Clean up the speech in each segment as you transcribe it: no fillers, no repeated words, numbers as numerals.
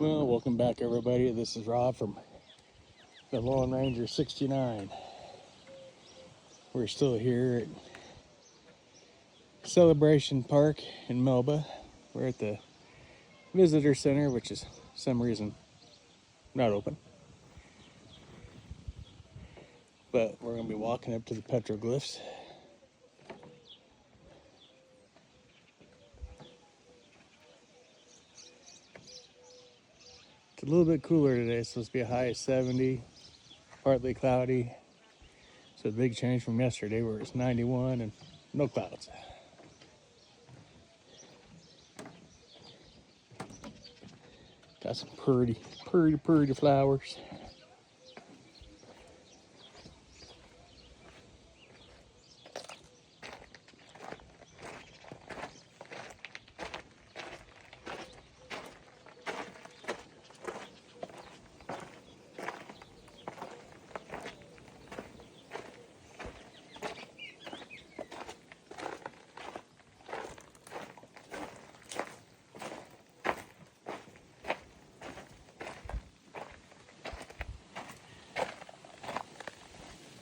Well, welcome back everybody. This is Rob from the Lone Ranger 69. We're still here at Celebration Park in Melba. We're at the visitor center, which is for some reason not open. But we're going to be walking up to the petroglyphs. It's a little bit cooler today. It's supposed to be a high of 70, partly cloudy. So a big change from yesterday where it's 91 and no clouds. Got some pretty flowers.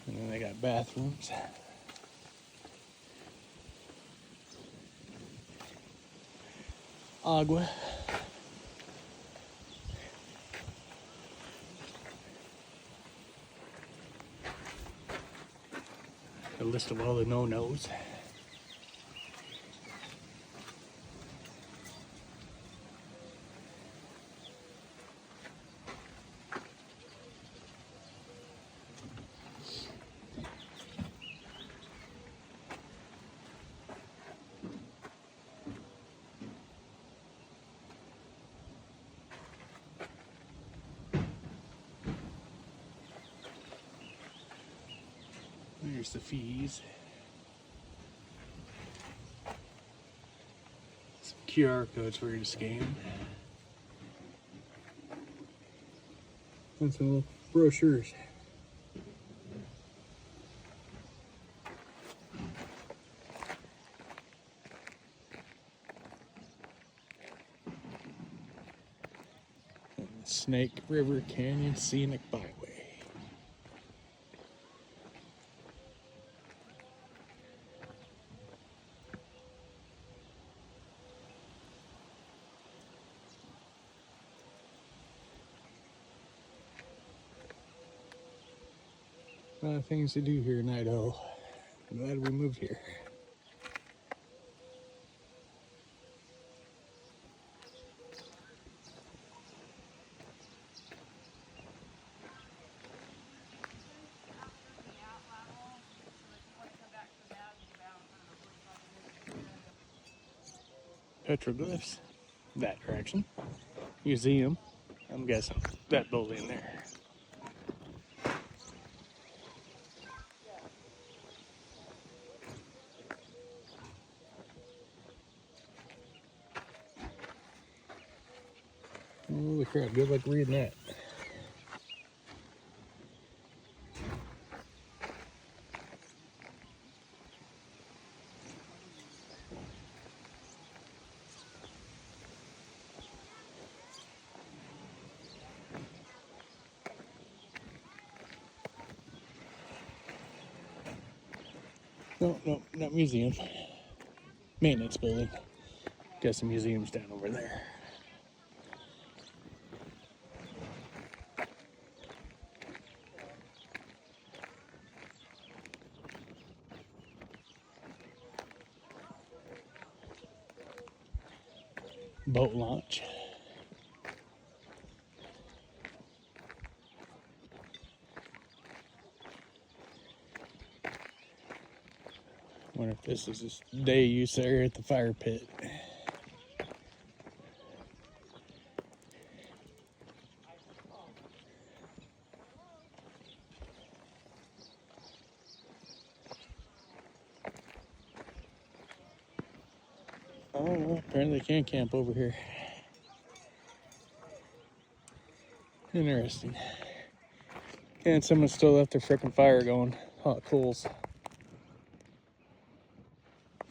And then they got bathrooms. Agua. A list of all the no-nos. There's the fees. Some QR codes for you to scan. And some little brochures. And the Snake River Canyon Scenic Byway. A lot of things to do here in Idaho. I'm glad we moved here. Petroglyphs, that direction. Museum, I'm guessing that building there. Holy crap, good luck reading that. No, not museum. Maintenance building. Got some museums down over there. Boat launch. Wonder if this is this day use there at the fire pit. Oh, well, apparently they can't camp over here. Interesting. And someone still left their frickin' fire going. Hot coals.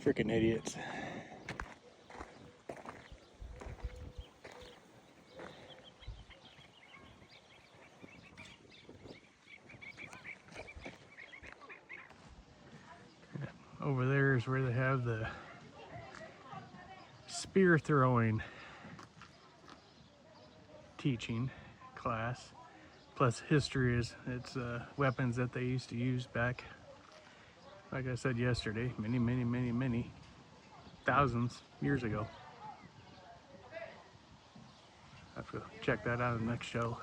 Frickin' idiots. over there is where they have the spear throwing teaching class. Plus history is it's weapons that they used to use back, like I said yesterday, many thousands years ago. I have to check that out in the next show.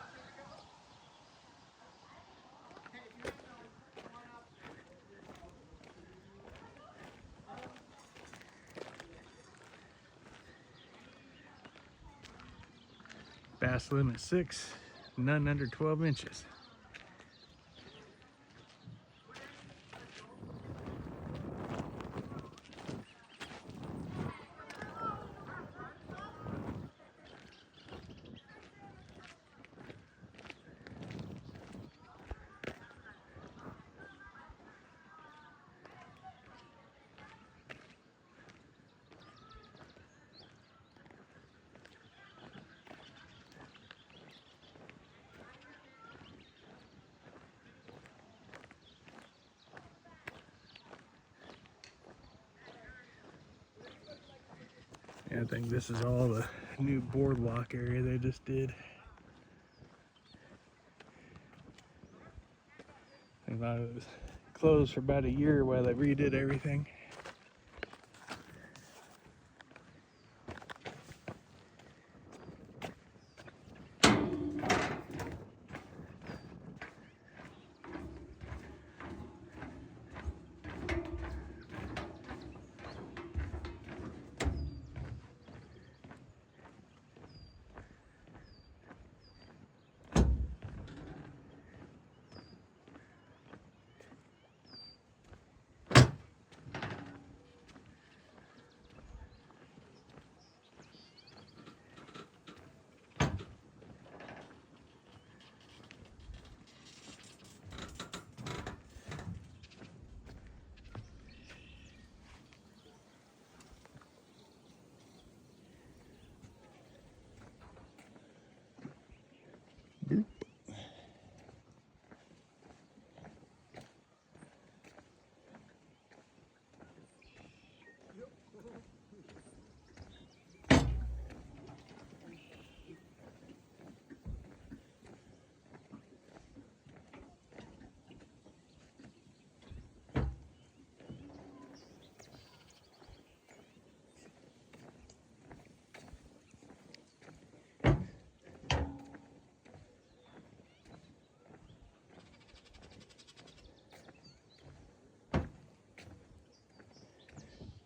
Bass limit 6, none under 12 inches. I think this is all the new boardwalk area they just did. I thought it was closed for about a year while they redid everything.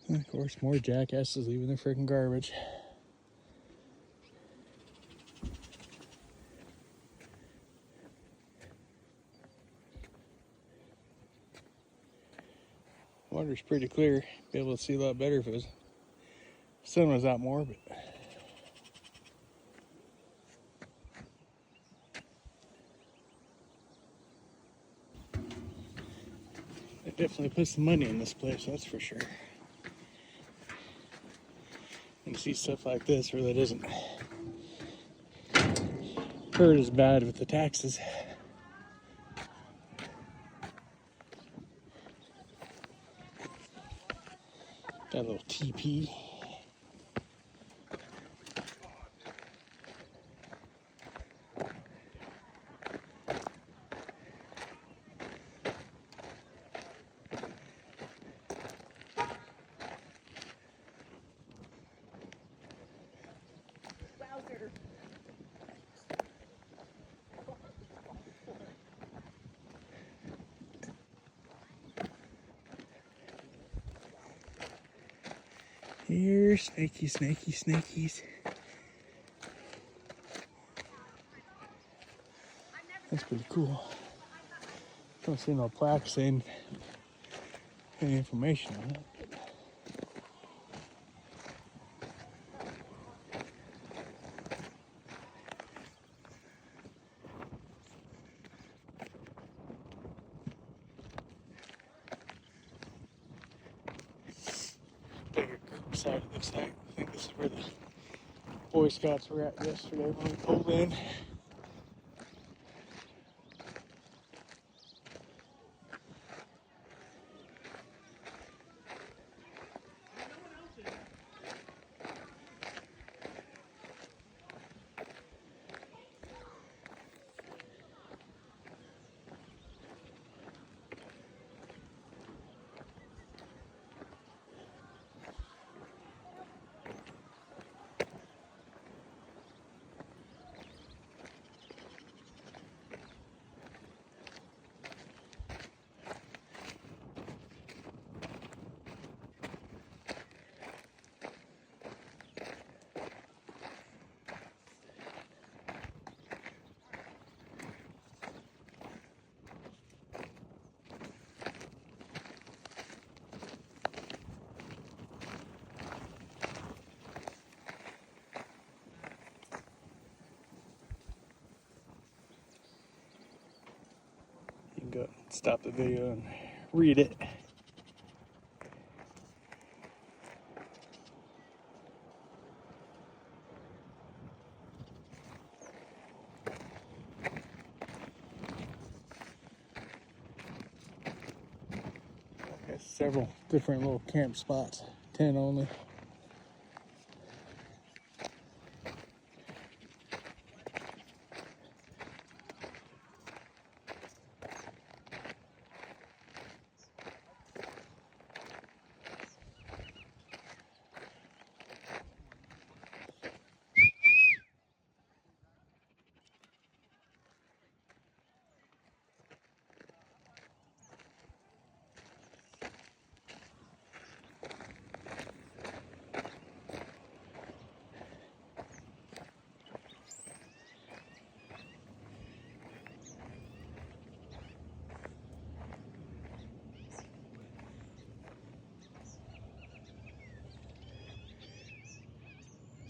And of course, more jackasses leaving their freaking garbage. Water's pretty clear. Be able to see a lot better if it was sun was out more, but they definitely put some money in this place, that's for sure. And see stuff like this really doesn't hurt as bad with the taxes. Got a little TP. Here, snakies. That's pretty cool. Don't see no plaque saying any information on it. Bigger group side it looks like. I think this is where the Boy Scouts were at yesterday when we pulled in. and go stop the video and read it. Got several different little camp spots, 10 only.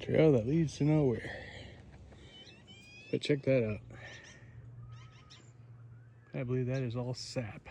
Trail that leads to nowhere. But check that out. I believe that is all sap.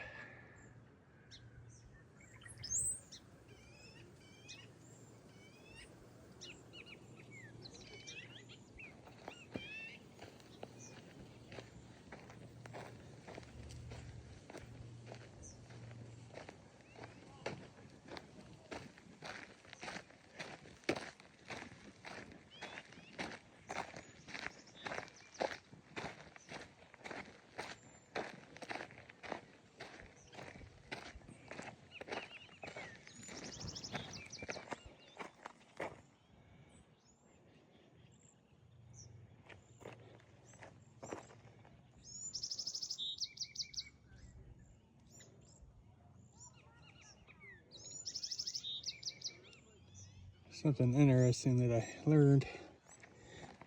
Something interesting that I learned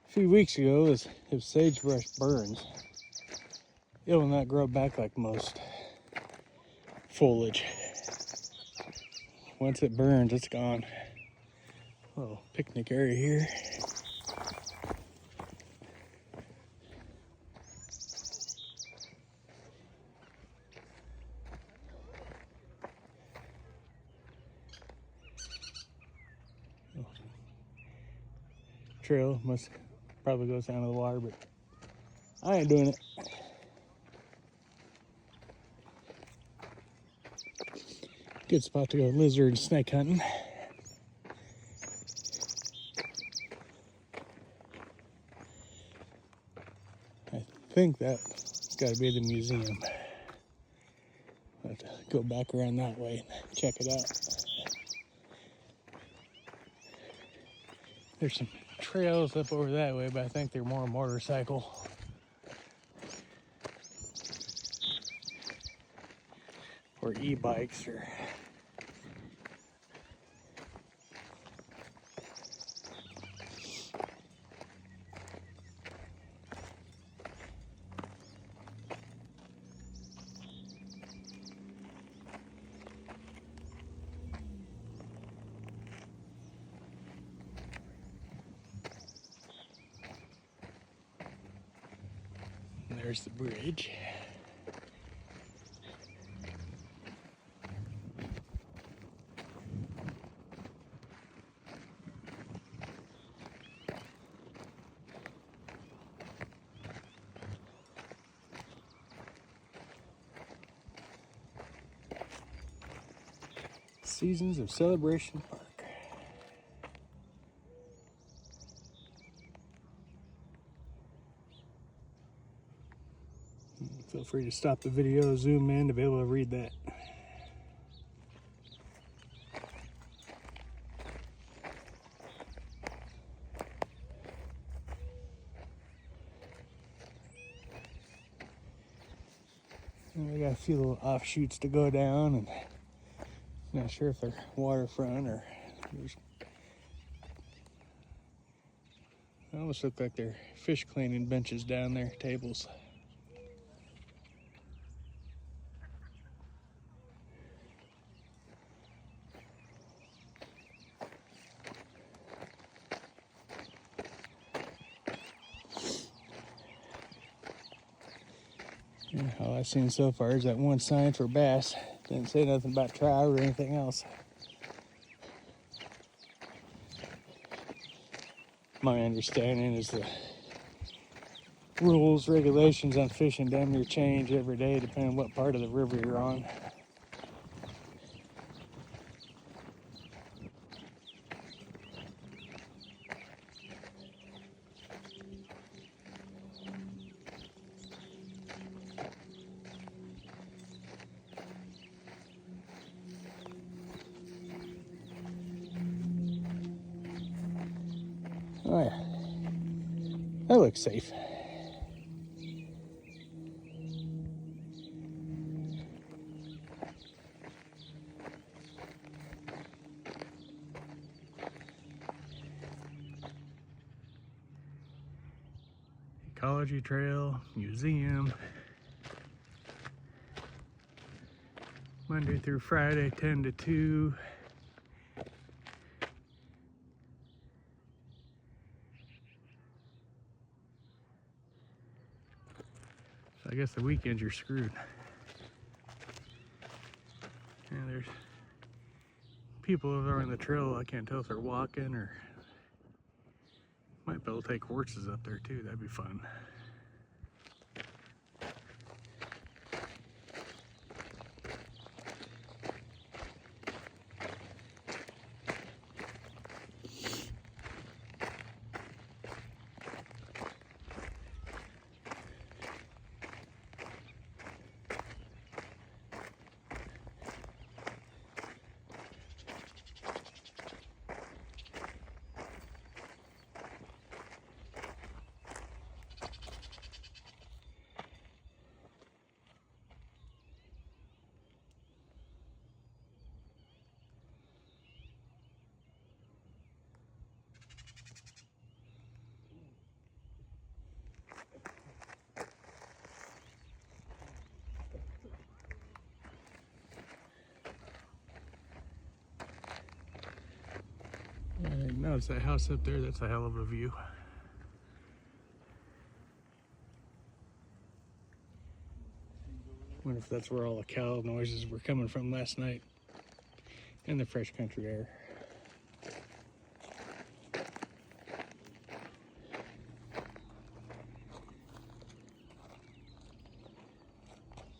a few weeks ago is if sagebrush burns, it will not grow back like most foliage. Once it burns, it's gone. Little picnic area here. Trail must probably goes down to the water, but I ain't doing it. Good spot to go lizard and snake hunting. I think that's got to be the museum. I'll have to go back around that way and check it out. There's some trails up over that way, but I think they're more motorcycle. Or e-bikes or... There's the bridge. Seasons of Celebration Park. Feel free to stop the video, zoom in to be able to read that. And I got a few little offshoots to go down, and not sure if they're waterfront or they almost look like they're fish cleaning benches down there, tables. Yeah, all I've seen so far is that one sign for bass. Didn't say nothing about trout or anything else. My understanding is the rules, regulations on fishing damn near change every day depending on what part of the river you're on. Oh yeah, that looks safe. Ecology Trail, museum. Monday through Friday, 10 to 2. So I guess the weekends you're screwed. And there's people over on the trail. I can't tell if they're walking or might be able to take horses up there too. That'd be fun. Notice that house up there, that's a hell of a view. Wonder if that's where all the cow noises were coming from last night in the fresh country air.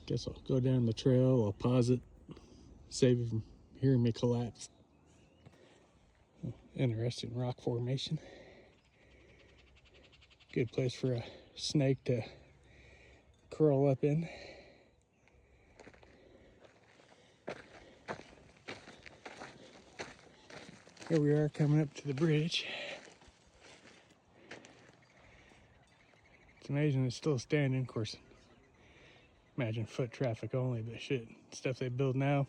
Guess I'll go down the trail, I'll pause it, save you from hearing me collapse. Interesting rock formation. Good place for a snake to curl up in. Here we are coming up to the bridge. It's amazing it's still standing. Of course, imagine foot traffic only, but shit, stuff they build now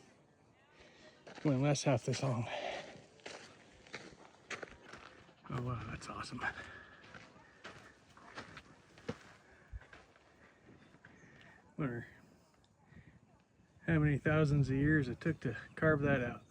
wouldn't last half this long. Oh wow, that's awesome. Wonder how many thousands of years it took to carve that out.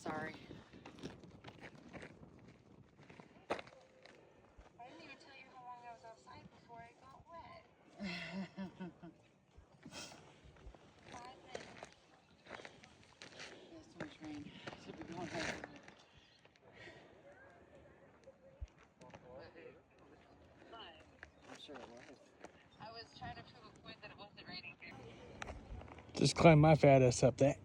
Sorry. I didn't even tell you how long I was outside before I got wet. 5 minutes. There's too much rain. Should be going home. I'm sure it was. I was trying to prove a point that it wasn't raining here. Just climb my fat ass up that.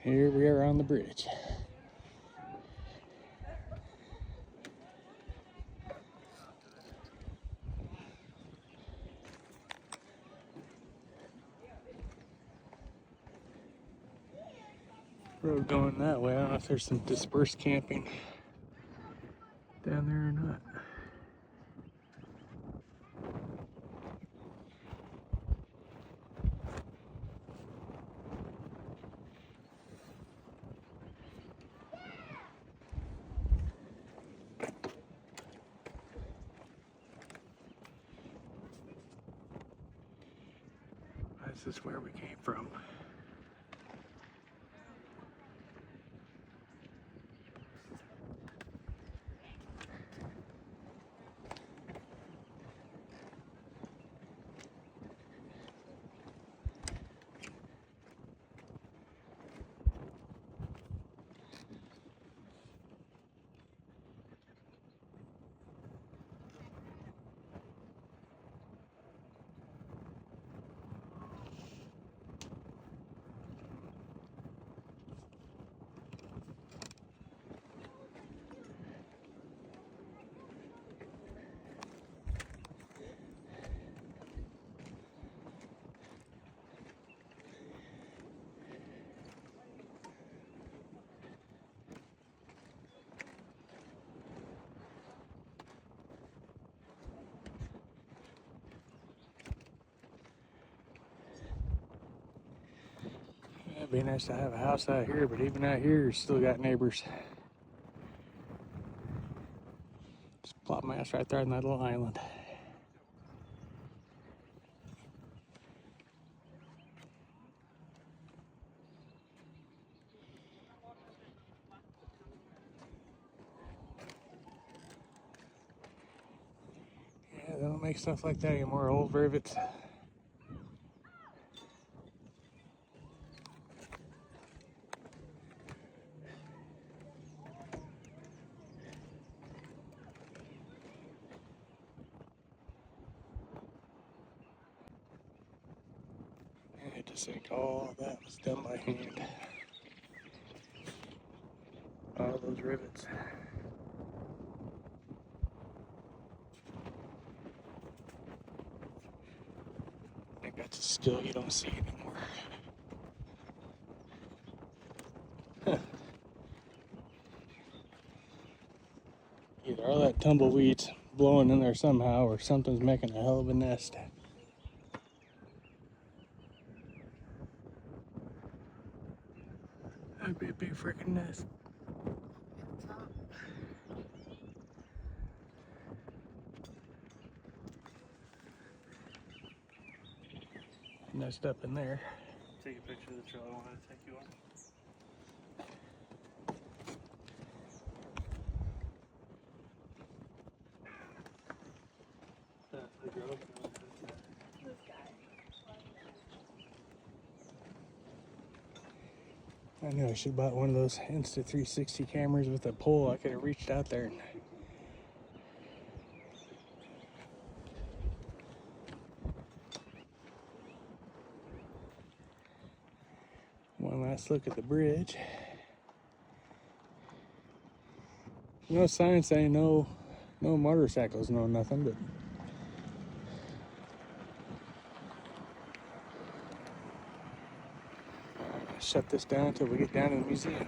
Here we are on the bridge. Road going that way. I don't know if there's some dispersed camping down there or not. This is where we came from. It'd be nice to have a house out here, but even out here, you still got neighbors. Just plop my ass right there on that little island. Yeah, they don't make stuff like that anymore, old rivets. I just think all that was done by hand. All those rivets. I think that's a skill you don't see anymore. Either all that tumbleweed's blowing in there somehow, or something's making a hell of a nest. That'd be a big freaking nest. Nest up in there. Take a picture of the trail I wanted to take you on. The grove. I knew I should have bought one of those Insta360 cameras with a pole. I could have reached out there. One last look at the bridge. No signs saying no motorcycles, no nothing, but shut this down until we get down to the museum.